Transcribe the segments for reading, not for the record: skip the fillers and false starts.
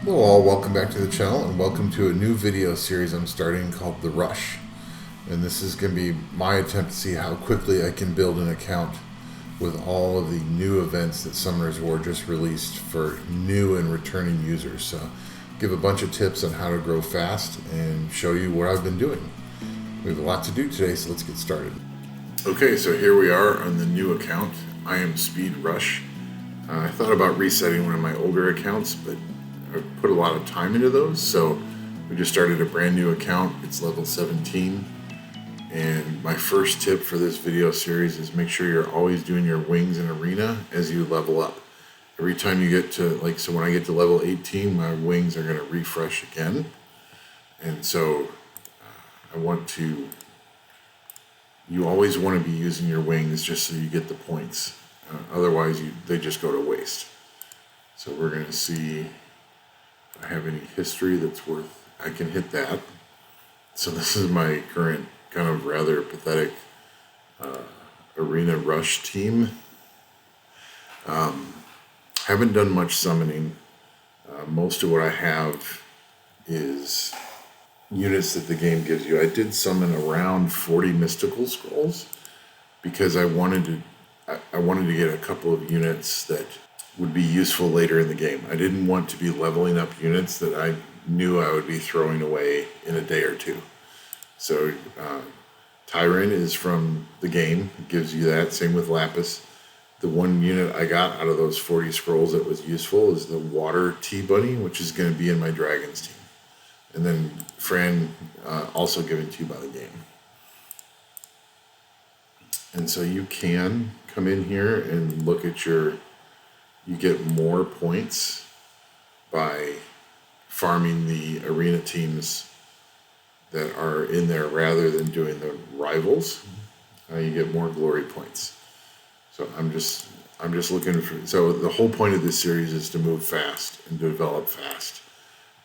Hello all, welcome back to the channel and welcome to a new video series I'm starting called The Rush. And this is going to be my attempt to see how quickly I can build an account with all of the new events that Summoners War just released for new and returning users. So give a bunch of tips on how to grow fast and show you what I've been doing. We have a lot to do today, so let's get started. Okay, so here we are on the new account. I am Speed Rush. I thought about resetting one of my older accounts, but I've put a lot of time into those, so we just started a brand new account. It's level 17, and my first tip for this video series is make sure you're always doing your wings in arena as you level up. Every time you get to, so when I get to level 18, my wings are going to refresh again, and so you always want to be using your wings just so you get the points. Otherwise, they just go to waste. So we're going to see if I have any history that's worth, I can hit that. So this is my current kind of rather pathetic arena rush team. Haven't done much summoning. Most of what I have is units that the game gives you. I did summon around 40 mystical scrolls because I wanted to get a couple of units that would be useful later in the game. I didn't want to be leveling up units that I knew I would be throwing away in a day or two. So Tyran is from the game, it gives you that. Same with Lapis. The one unit I got out of those 40 scrolls that was useful is the Water Tea Bunny, which is going to be in my Dragons team. And then Fran, also given to you by the game. And so you can come in here and look at you get more points by farming the arena teams that are in there rather than doing the rivals. You get more glory points. So I'm just looking for, so the whole point of this series is to move fast and develop fast.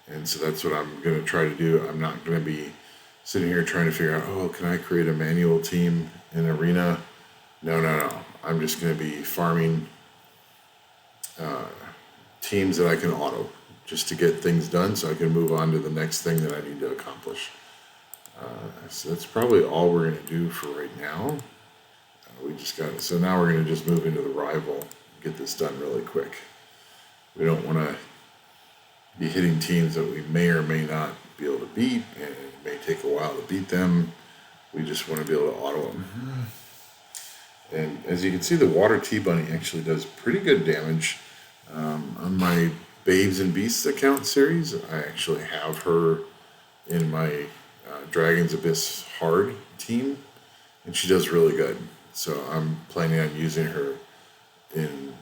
And so that's what I'm going to try to do. I'm not going to be sitting here trying to figure out, oh, can I create a manual team in arena? No. I'm just going to be farming teams that I can auto just to get things done so I can move on to the next thing that I need to accomplish. So that's probably all we're going to do for right now. So now we're going to just move into the rival, get this done really quick. We don't want to be hitting teams that we may or may not be able to beat, and it may take a while to beat them. We just want to be able to auto them. And as you can see, the Water Tea Bunny actually does pretty good damage. On my Babes and Beasts account series, I actually have her in my Dragon's Abyss Hard team, and she does really good. So I'm planning on using her in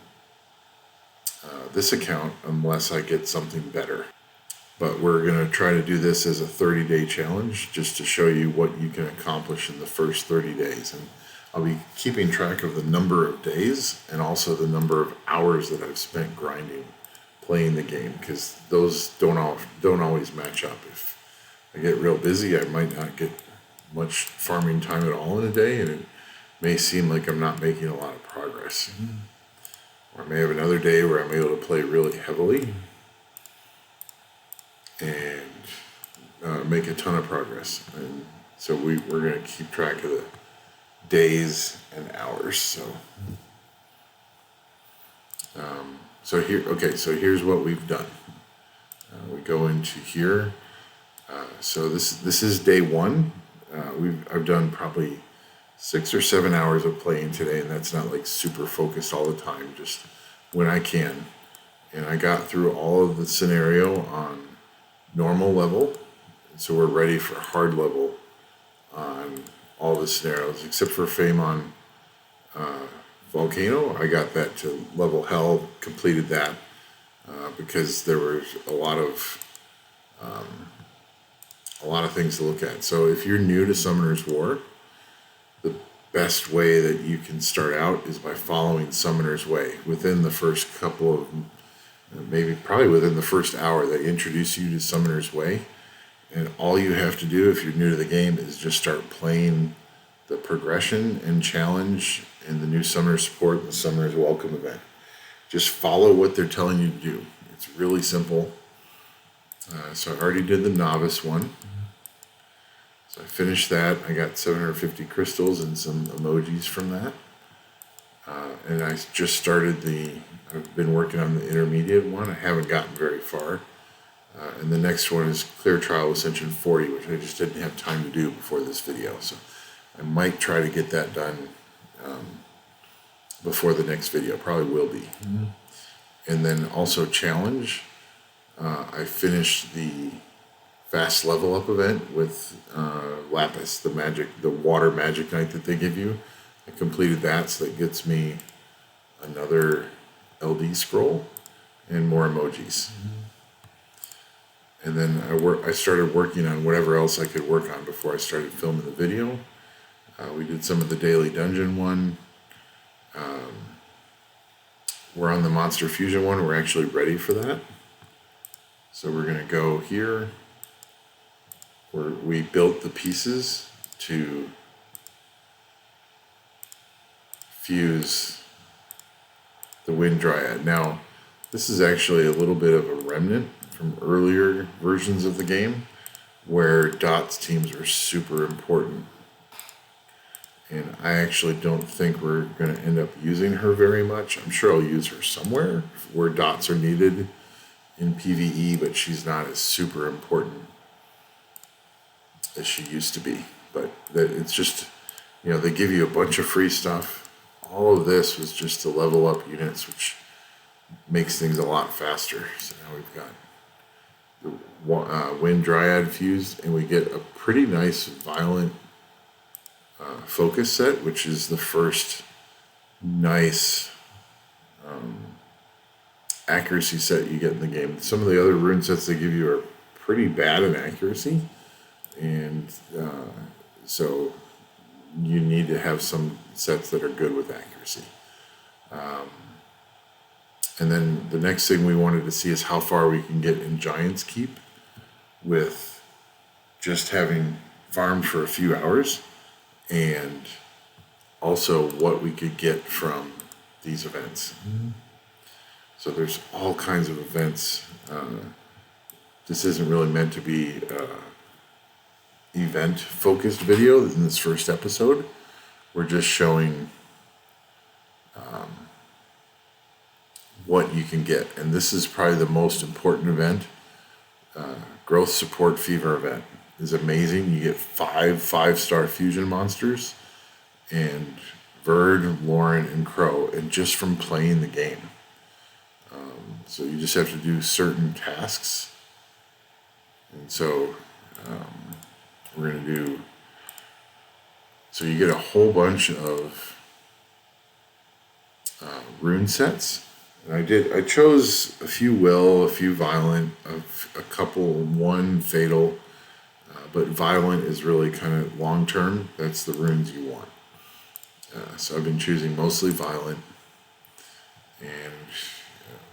this account unless I get something better. But we're going to try to do this as a 30-day challenge just to show you what you can accomplish in the first 30 days. And I'll be keeping track of the number of days and also the number of hours that I've spent grinding, playing the game, because those don't always match up. If I get real busy, I might not get much farming time at all in a day, and it may seem like I'm not making a lot of progress. Or I may have another day where I'm able to play really heavily and make a ton of progress. And so we're going to keep track of the days and hours. So here's what we've done. We go into here. So this is day one. I've done probably 6 or 7 hours of playing today, and that's not like super focused all the time, just when I can. And I got through all of the scenario on normal level, so we're ready for hard level on all the scenarios except for Fame on Volcano. I got that to level hell, completed that because there was a lot of things to look at. So if you're new to Summoner's War, the best way that you can start out is by following Summoner's Way. Within the first couple of, probably within the first hour, they introduce you to Summoner's Way. And all you have to do if you're new to the game is just start playing the progression and challenge and the new Summoner Support and the Summoner's Welcome event. Just follow what they're telling you to do. It's really simple. So I already did the novice one. So I finished that. I got 750 crystals and some emojis from that. And I just started I've been working on the intermediate one. I haven't gotten very far. And the next one is Clear Trial Ascension 40, which I just didn't have time to do before this video. So I might try to get that done before the next video. Probably will be. And then also challenge. I finished the fast level up event with Lapis, the water magic knight that they give you. I completed that, so that gets me another LD scroll and more emojis. And then I started working on whatever else I could work on before I started filming the video. We did some of the daily dungeon one. We're on the Monster Fusion one. We're actually ready for that. So we're going to go here where we built the pieces to fuse the Wind Dryad. Now, this is actually a little bit of a remnant from earlier versions of the game where Dot's teams were super important. And I actually don't think we're going to end up using her very much. I'm sure I'll use her somewhere where dots are needed in PvE, but she's not as super important as she used to be. But it's just, they give you a bunch of free stuff. All of this was just to level up units, which makes things a lot faster. So now we've got the Wind Dryad fused, and we get a pretty nice Violent focus set, which is the first nice accuracy set you get in the game. Some of the other rune sets they give you are pretty bad in accuracy, and so you need to have some sets that are good with accuracy. And then the next thing we wanted to see is how far we can get in Giant's Keep with just having farmed for a few hours, and also what we could get from these events. So there's all kinds of events. This isn't really meant to be event-focused video in this first episode. We're just showing what you can get. And this is probably the most important event. Growth Support Fever event is amazing. You get 5-star fusion monsters and Verd, Lauren, and Crow, and just from playing the game. So you just have to do certain tasks. And so we're going to do, so you get a whole bunch of rune sets. And I chose a few Will, a few Violent, a couple, one Fatal, but Violent is really kind of long-term. That's the runes you want. So I've been choosing mostly Violent, and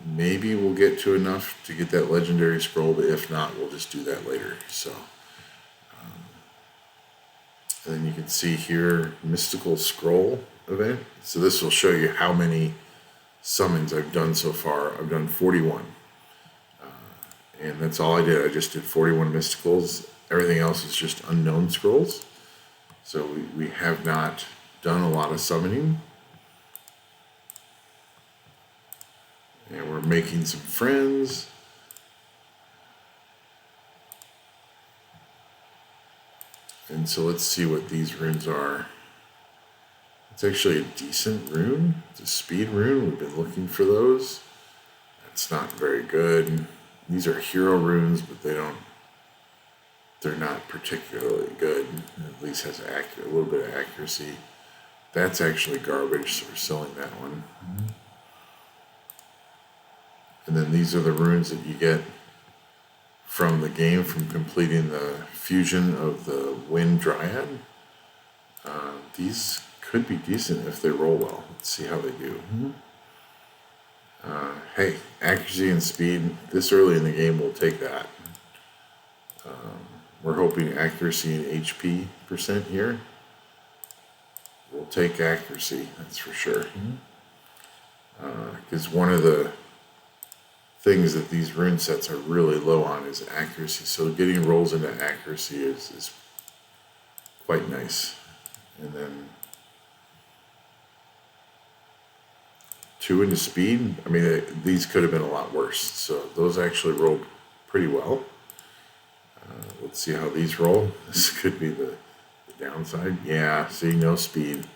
maybe we'll get to enough to get that legendary scroll, but if not, we'll just do that later. So, and then you can see here, Mystical Scroll event. So this will show you how many summons I've done so far. I've done 41. And that's all I did. I just did 41 Mysticals. Everything else is just unknown scrolls. So we have not done a lot of summoning. And we're making some friends. And so let's see what these runes are. It's actually a decent rune. It's a speed rune. We've been looking for those. It's not very good. These are hero runes, but they're not particularly good. At least has a little bit of accuracy. That's actually garbage, so we're selling that one. And then these are the runes that you get from the game from completing the fusion of the Wind Dryad. These could be decent if they roll well. Let's see how they do. Hey, accuracy and speed, this early in the game, we'll take that. We're hoping accuracy and HP % here. We'll take accuracy, that's for sure. Because one of the things that these rune sets are really low on is accuracy. So getting rolls into accuracy is quite nice. And then 2 into speed. I mean, these could have been a lot worse. So those actually rolled pretty well. Let's see how these roll. This could be the downside. Yeah, see, no speed.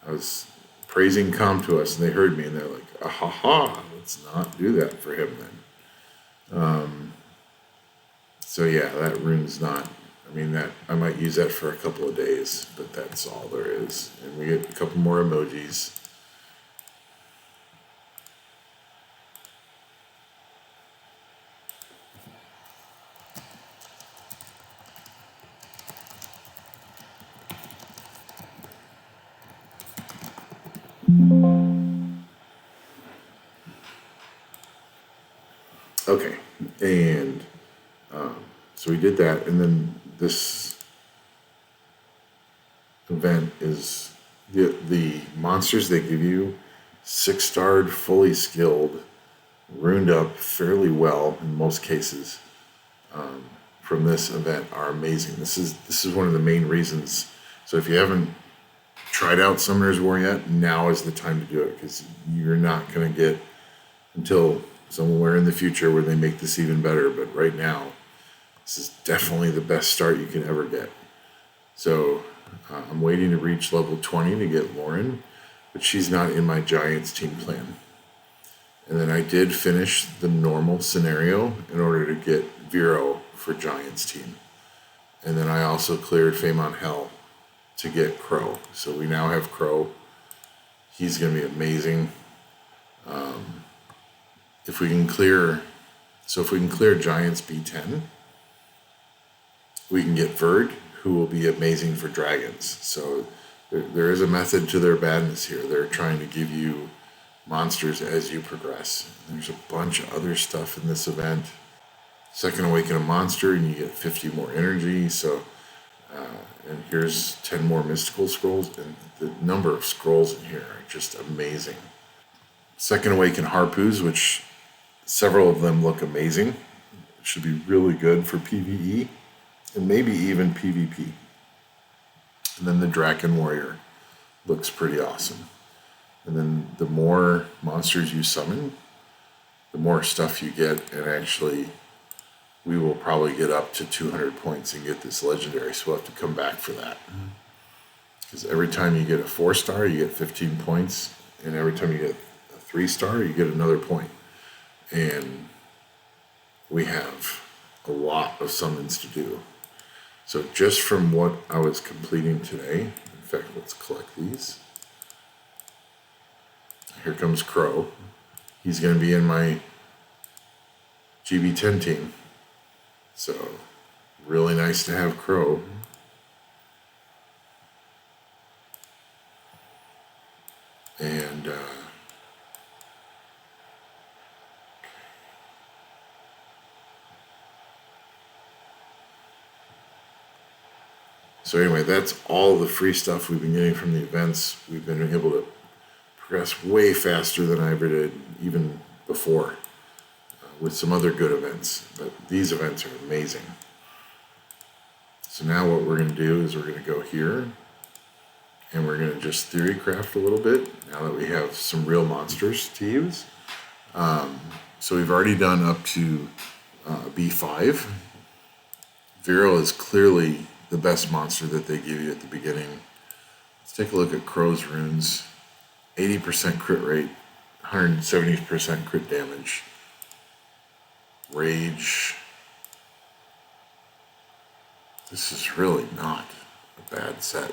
I was praising Comtuos, and they heard me, and they're like, ah ha ha, let's not do that for him then. So yeah, that rune's not, I mean, that I might use that for a couple of days, but that's all there is. And we get a couple more emojis. Okay, and so we did that, and then this event is the monsters they give you, 6-starred, fully skilled, runed up fairly well in most cases from this event are amazing. This is one of the main reasons. So if you haven't tried out Summoner's War yet, now is the time to do it, because you're not going to get until somewhere in the future where they make this even better. But right now, this is definitely the best start you can ever get. So I'm waiting to reach level 20 to get Lauren, but she's not in my Giants team plan. And then I did finish the normal scenario in order to get Vero for Giants team. And then I also cleared Fame on Hell to get Crow. So we now have Crow. He's going to be amazing. If we can clear Giants B10, we can get Verd, who will be amazing for Dragons. So there is a method to their badness here. They're trying to give you monsters as you progress. There's a bunch of other stuff in this event. Second awaken a monster and you get 50 more energy. So, and here's 10 more mystical scrolls, and the number of scrolls in here are just amazing. Second awaken harpoos, which several of them look amazing. It should be really good for PvE and maybe even PvP. And then the Draken Warrior looks pretty awesome. And then the more monsters you summon, the more stuff you get, and actually we will probably get up to 200 points and get this legendary, so we'll have to come back for that. Because every time you get a 4-star, you get 15 points, and every time you get a 3-star, you get another point. And we have a lot of summons to do. So just from what I was completing today, in fact, let's collect these. Here comes Crow. He's going to be in my GB10 team. So, really nice to have Crow. And, so anyway, that's all the free stuff we've been getting from the events. We've been able to progress way faster than I ever did, even before, with some other good events. But these events are amazing. So now what we're going to do is we're going to go here, and we're going to just theory craft a little bit, now that we have some real monsters to use. So we've already done up to B5. Vero is clearly the best monster that they give you at the beginning. Let's take a look at Crow's runes. 80% crit rate, 170% crit damage. Rage. This is really not a bad set.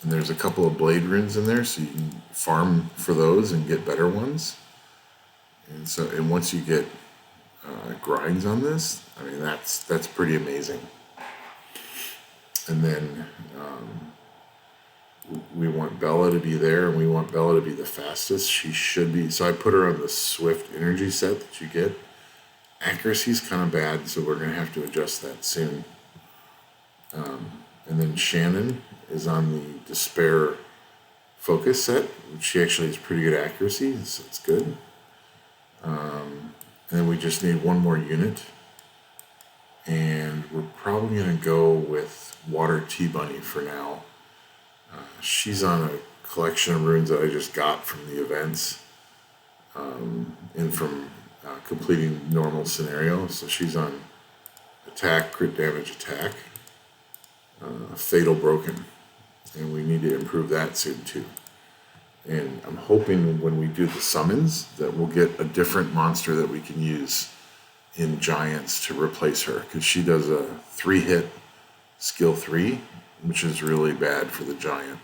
And there's a couple of blade runes in there, so you can farm for those and get better ones. And once you get grinds on this, I mean, that's pretty amazing. And then we want Bella to be there, and we want Bella to be the fastest. She should be. So I put her on the Swift energy set that you get. Accuracy's kind of bad, so we're going to have to adjust that soon. And then Shannon is on the Despair focus set, which she actually has pretty good accuracy, so it's good. And then we just need one more unit. And we're probably going to go with Water T-Bunny for now. She's on a collection of runes that I just got from the events and from completing normal scenarios. So she's on attack, crit damage, attack, fatal broken. And we need to improve that soon too. And I'm hoping when we do the summons that we'll get a different monster that we can use in Giants to replace her, because she does a 3-hit skill 3, which is really bad for the Giant.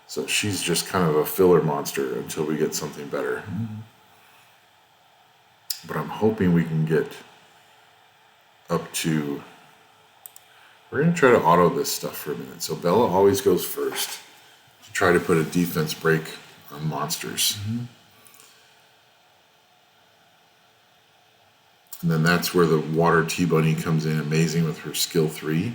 So she's just kind of a filler monster until we get something better. But I'm hoping we can get up to... We're going to try to auto this stuff for a minute. So Bella always goes first to try to put a defense break on monsters. And then that's where the Water T-Bunny comes in amazing with her skill 3,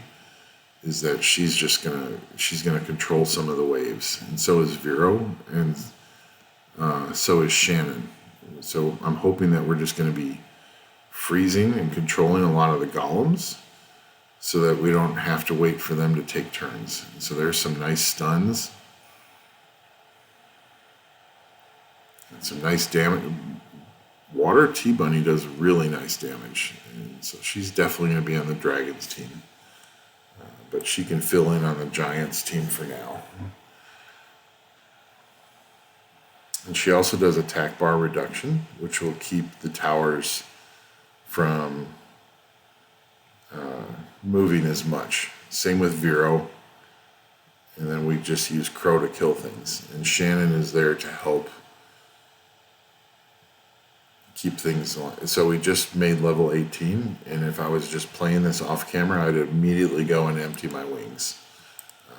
is that she's gonna control some of the waves. And so is Vero, and so is Shannon. So I'm hoping that we're just gonna be freezing and controlling a lot of the golems so that we don't have to wait for them to take turns. And so there's some nice stuns. And some nice damage. Water T-Bunny does really nice damage, and so she's definitely going to be on the Dragons team. But she can fill in on the Giants team for now. And she also does attack bar reduction, which will keep the towers from moving as much. Same with Vero. And then we just use Crow to kill things. And Shannon is there to help keep things on. So we just made level 18, and if I was just playing this off camera, I'd immediately go and empty my wings.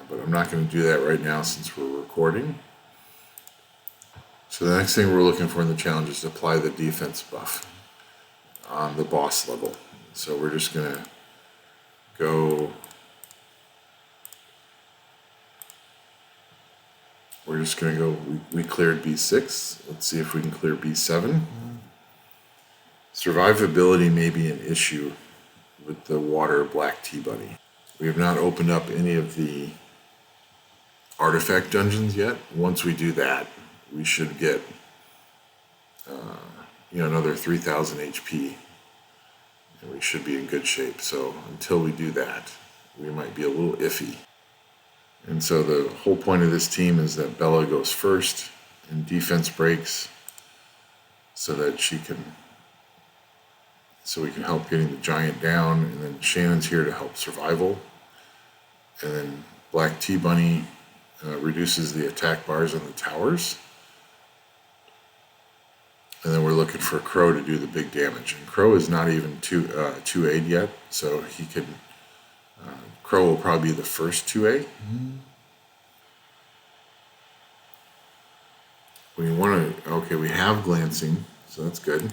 But I'm not going to do that right now since we're recording. So the next thing we're looking for in the challenge is to apply the defense buff on the boss level. So we're just going to go... We're just going to go... We cleared B6. Let's see if we can clear B7. Survivability may be an issue with the Water Black T-Bunny. We have not opened up any of the artifact dungeons yet. Once we do that, we should get another 3,000 HP, and we should be in good shape. So until we do that, we might be a little iffy. And so the whole point of this team is that Bella goes first and defense breaks so that so we can help getting the Giant down, and then Shannon's here to help survival. And then Black T-Bunny reduces the attack bars on the towers. And then we're looking for Crow to do the big damage. And Crow is not even 2A'd yet, so he can... Crow will probably be the first 2A. We want to... Okay, we have glancing, so that's good.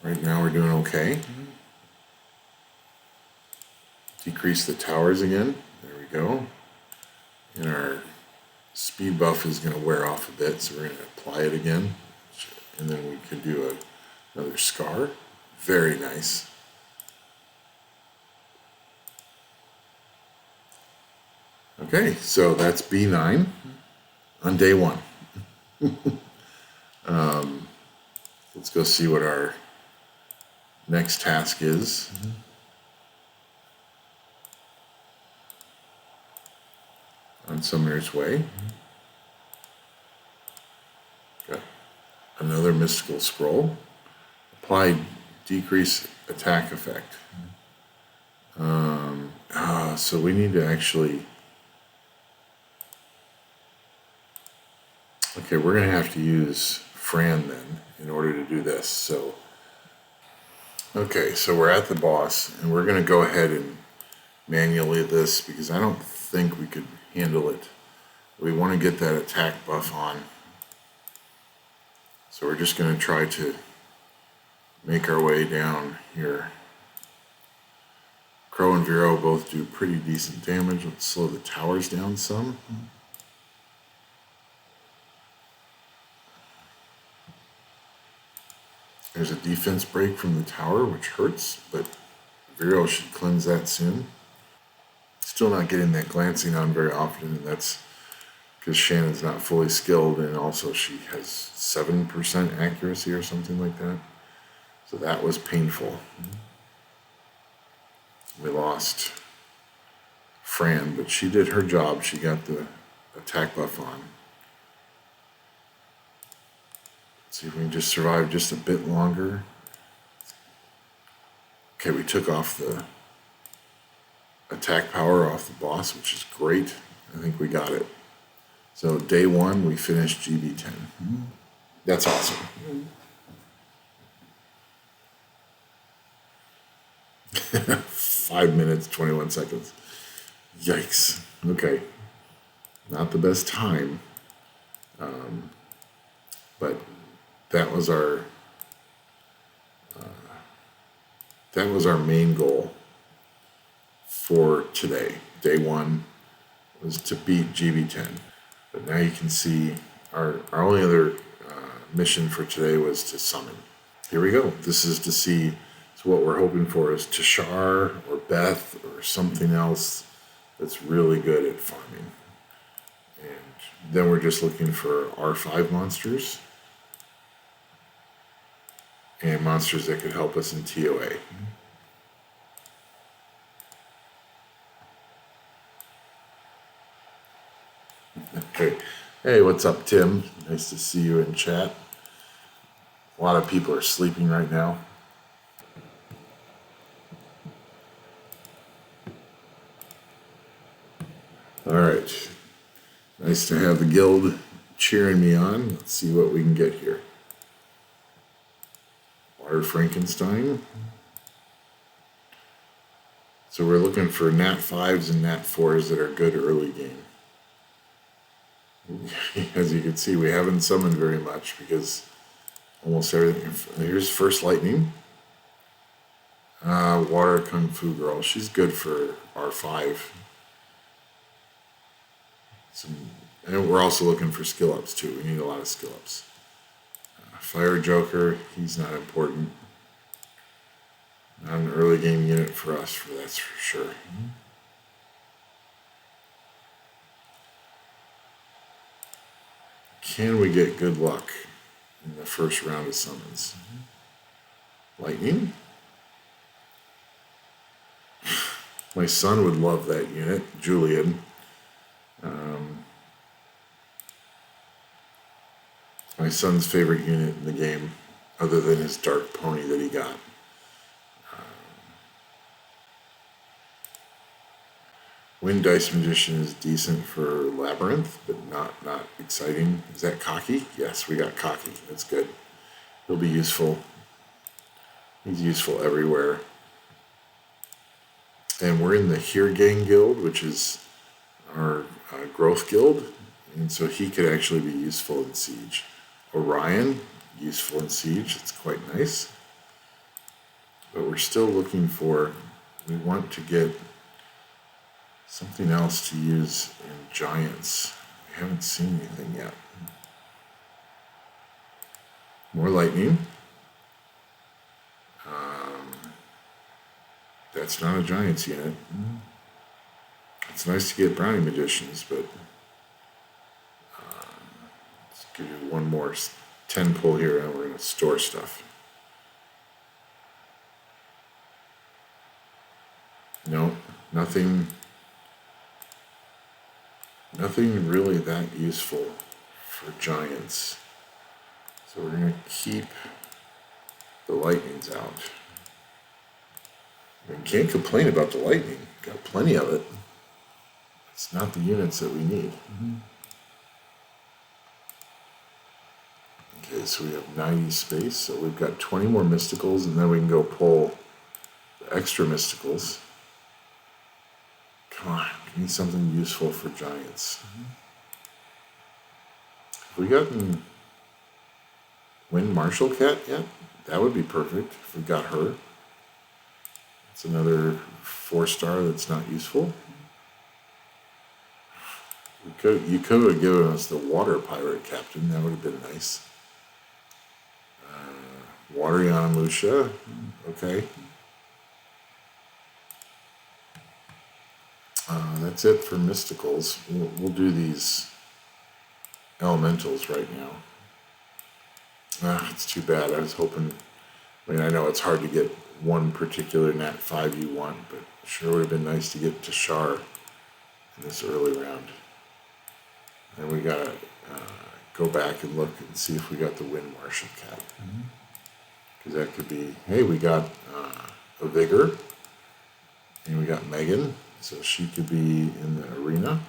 Right now we're doing okay. Decrease the towers again. There we go. And our speed buff is going to wear off a bit, so we're going to apply it again. And then we can do another scar. Very nice. Okay, so that's B9 on day 1. Let's go see what our next task is. On Summoner's Way. Got another mystical scroll. Apply decrease attack effect. So we need to actually... Okay, we're going to have to use Fran then in order to do this. So, okay, so we're at the boss, and we're going to go ahead and manually this because I don't think we could handle it. We want to get that attack buff on. So we're just going to try to make our way down here. Crow and Vero both do pretty decent damage. Let's slow the towers down some. There's a defense break from the tower, which hurts, but Vero should cleanse that soon. Still not getting that glancing on very often, and that's because Shannon's not fully skilled, and also she has 7% accuracy or something like that. So that was painful. We lost Fran, but she did her job. She got the attack buff on. Let's see if we can just survive just a bit longer. Okay, we took off the attack power off the boss, which is great. I think we got it. So day 1, we finished GB10. That's awesome. 5 minutes, 21 seconds. Yikes. Okay. Not the best time. But that was our main goal for today. Day 1 was to beat GB10. But now you can see our only other mission for today was to summon. Here we go. This is to see, so what we're hoping for is Tashar or Beth or something else that's really good at farming. And then we're just looking for R5 monsters and monsters that could help us in TOA. Okay. Hey, what's up, Tim? Nice to see you in chat. A lot of people are sleeping right now. All right. Nice to have the guild cheering me on. Let's see what we can get here. Water Frankenstein. So we're looking for Nat 5s and Nat 4s that are good early game. As you can see, we haven't summoned very much because almost everything. Here's First Lightning. Water Kung Fu Girl. She's good for R5. And we're also looking for skill ups too. We need a lot of skill ups. Fire Joker. He's not important. Not an early game unit for us, that's for sure. Can we get good luck in the first round of summons? Lightning. My son would love that unit, Julian. My son's favorite unit in the game, other than his dark pony that he got. Wind Dice Magician is decent for Labyrinth, but not exciting. Is that Cocky? Yes, we got Cocky. That's good. He'll be useful. He's useful everywhere. And we're in the Here Gang Guild, which is our growth guild. And so he could actually be useful in Siege. Orion, useful in Siege. It's quite nice. But we're still looking for, we want to get something else to use in Giants. We haven't seen anything yet. More Lightning. That's not a Giants unit. It's nice to get Brownie Magicians, but let's give you one more 10 pull here and we're going to store stuff. No, nothing really that useful for Giants. So we're going to keep the Lightnings out. We can't complain about the Lightning. Got plenty of it. It's not the units that we need. Okay, so we have 90 space, so we've got 20 more Mysticals, and then we can go pull the extra Mysticals. Come on, give me something useful for Giants. Have we gotten Wind Marshal Cat yet? That would be perfect if we got her. It's another 4-star that's not useful. You could have given us the Water Pirate Captain. That would have been nice. Water Yanamusha. Okay. That's it for mysticals. We'll do these elementals right now. It's too bad. I was hoping. I mean, I know it's hard to get one particular Nat 5 you want, but sure would have been nice to get to Shar in this early round. And we gotta go back and look and see if we got the Wind Marshal Cat. Because that could be, hey, we got a Vigor, and we got Megan, so she could be in the arena.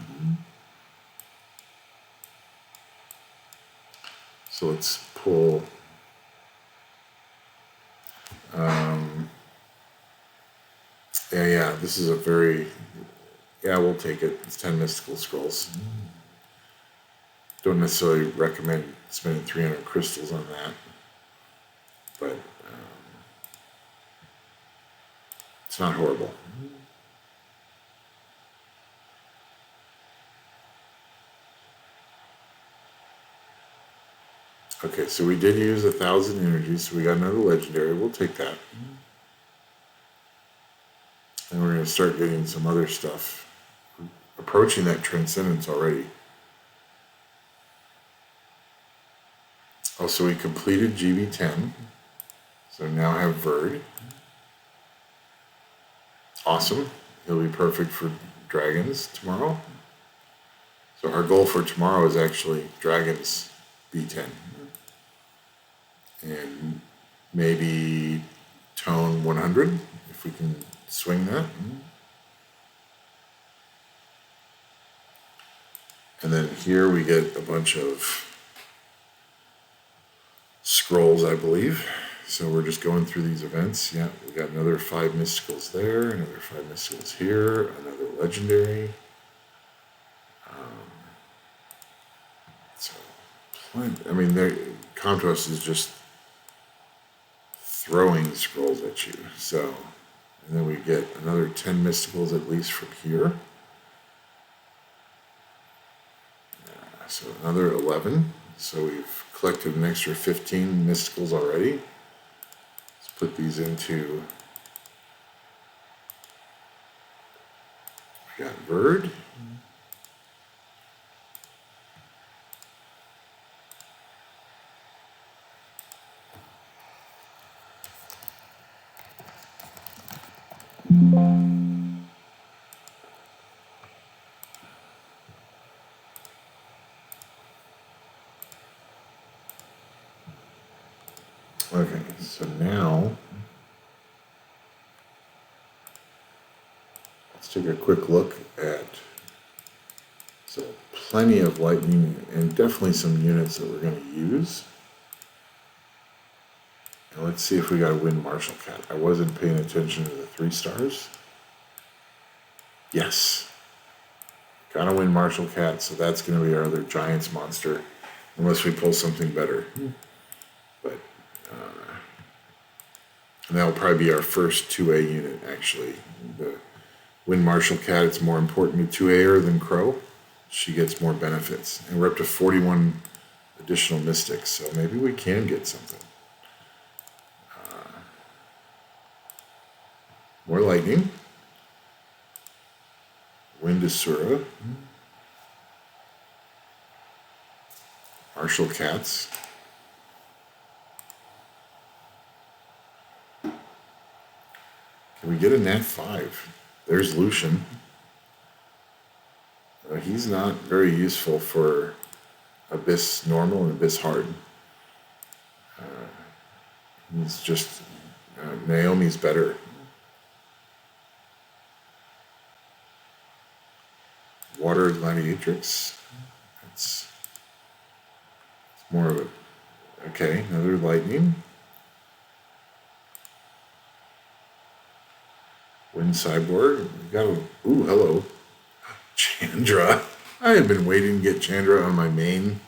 So let's pull. Yeah, this is a very, yeah, we'll take it. It's 10 mystical scrolls. Don't necessarily recommend spending 300 crystals on that, but it's not horrible. Okay, so we did use 1,000 energy, so we got another legendary. We'll take that. And we're going to start getting some other stuff. Approaching that transcendence already. Oh, so we completed GB10. So now have Verd. Awesome. He'll be perfect for dragons tomorrow. So our goal for tomorrow is actually dragons B10. And maybe tone 100 if we can swing that. And then here we get a bunch of scrolls, I believe. So we're just going through these events. Yeah, we got another 5 mysticals there, another 5 mysticals here, another legendary. So, I mean, Comtos is just throwing scrolls at you. So, and then we get another 10 mysticals at least from here. So another 11. So we've collected an extra 15 mysticals already. Let's put these into. We got Bird. Okay, so now let's take a quick look at, so plenty of lightning and definitely some units that we're going to use. And let's see if we got a Wind Marshal Cat. I wasn't paying attention to the 3 stars. Yes. Got a Wind Marshal Cat, so that's going to be our other Giants monster, unless we pull something better. But and that'll probably be our first 2A unit, actually. The Wind Marshal Cat, it's more important to 2A'er than Crow. She gets more benefits. And we're up to 41 additional mystics, so maybe we can get something. More lightning. Wind Asura. Marshal Cats. Can we get a Nat 5? There's Lucian. He's not very useful for Abyss Normal and Abyss Hard. He's just, Naomi's better. Water Gladiatrix. It's more of a, okay, another lightning. Wind Cyborg. We got a, ooh, hello. Chandra. I have been waiting to get Chandra on my main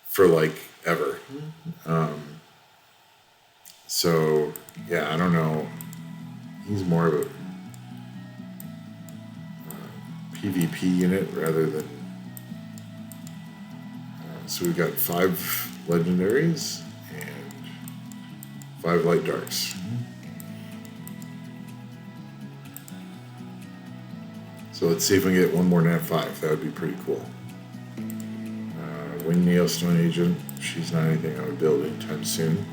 for like ever. So, yeah, I don't know. He's more of a PvP unit rather than. So we got 5 legendaries and 5 light darks. So let's see if we can get one more nat 5. That would be pretty cool. Wing Neostone Agent. She's not anything I would build anytime soon.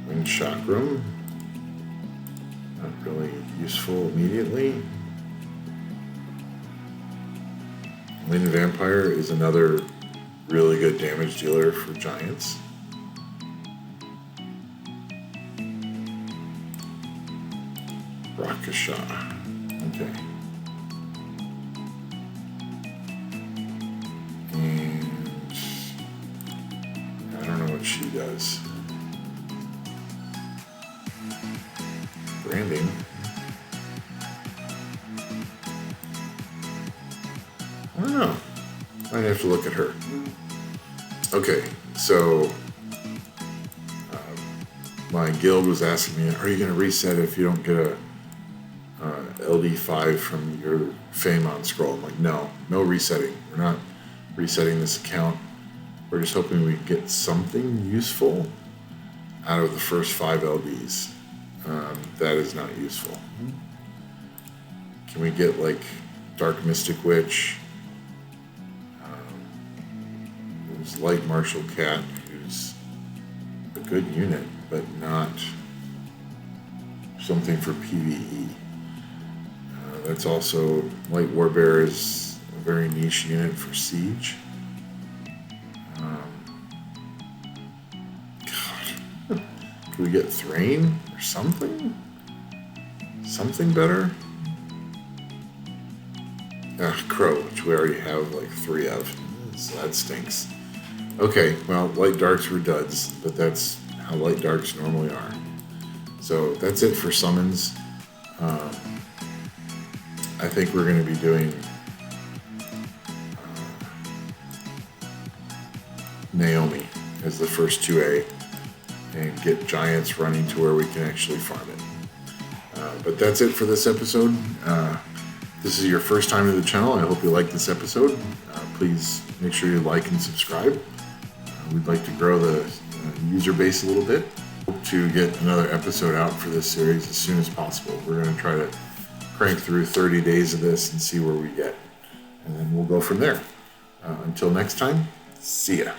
Wing Chakram. Not really useful immediately. Wind Vampire is another really good damage dealer for giants. Rakasha. Okay. And I don't know what she does. Branding. I don't know. I'd have to look at her. Okay, so my guild was asking me, are you going to reset if you don't get a LD5 from your Famon scroll? I'm like, no resetting. We're not resetting this account. We're just hoping we get something useful out of the first 5 LDs. That is not useful. Can we get like Dark Mystic Witch? There's Light Martial Cat, who's a good unit, but not something for PvE. That's also, Light Warbearer is a very niche unit for Siege. God. Can we get Thrain or something? Something better? Crow, which we already have like 3 of. So that stinks. Okay, well, Light Darks were duds, but that's how Light Darks normally are. So that's it for summons. I think we're going to be doing Naomi as the first 2A and get giants running to where we can actually farm it. But that's it for this episode. This is your first time to the channel. I hope you like this episode. Please make sure you like and subscribe. We'd like to grow the user base a little bit. Hope to get another episode out for this series as soon as possible. We're going to try to crank through 30 days of this and see where we get. And then we'll go from there. Until next time, see ya.